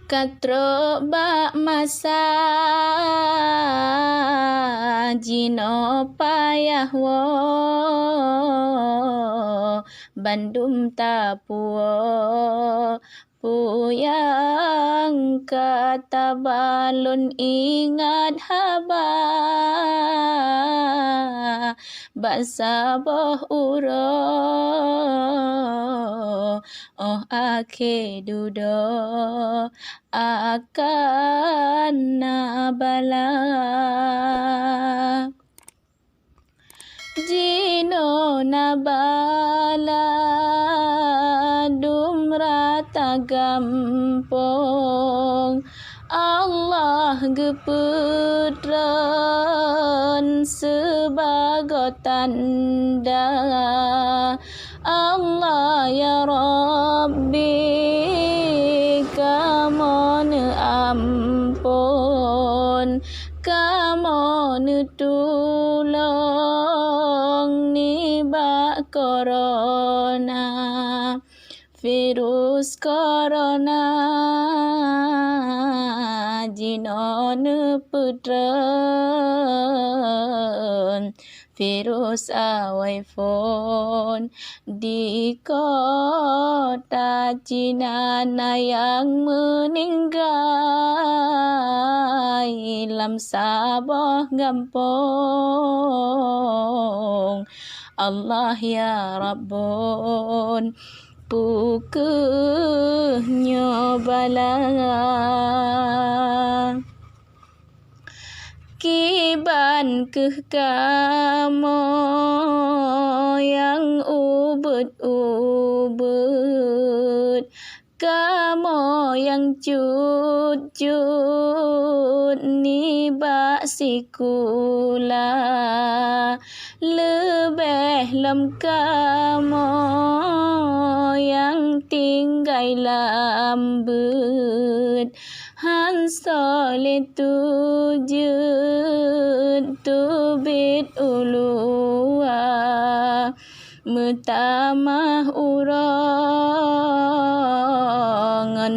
Katro ba masa jino payah wo Bandung tapuo puyang kata balon ingat haba basa boh uro oh ake dudo akan nabala Jino nabala dumra tagampong Allah geputran sebagai tanda Allah ya Rabbi kamu ampun kamu tolong ni ba corona virus corona jinon putran virus awai phone di kota Cina yang meninggal lam sabah gampong Allah ya Rabbun pukehnya bala kiban ke kamu yang ubud-ubud kamu yang cut-cut ni bak sikula lebih lam kamu yang tinggal lambut han soleh tujud tubit ulua mutamah urangan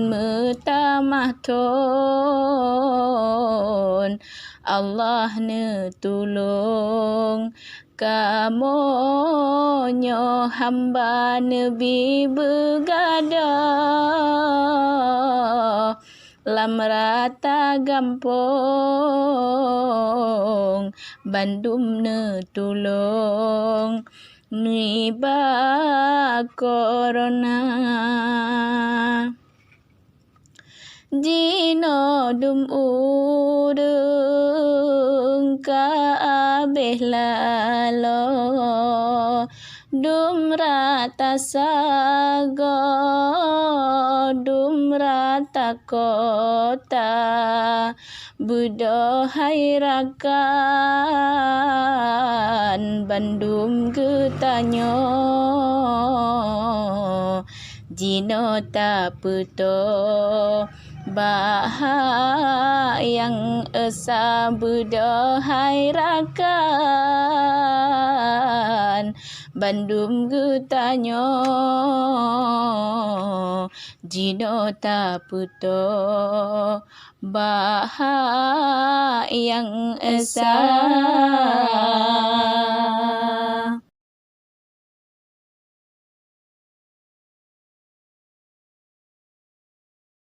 mutamah ton Allah ne tolong kamu nyo hamba Nabi begadah lam rata gampong Bandung ne tolong ni ba corona Jino dum udung ka abeh lalo dum rata sago dum rata kota budo hairakan Bandung getanyo Jino taputo bah yang esa budo hairakan Bandung getanyo Jino taputo bah yang esa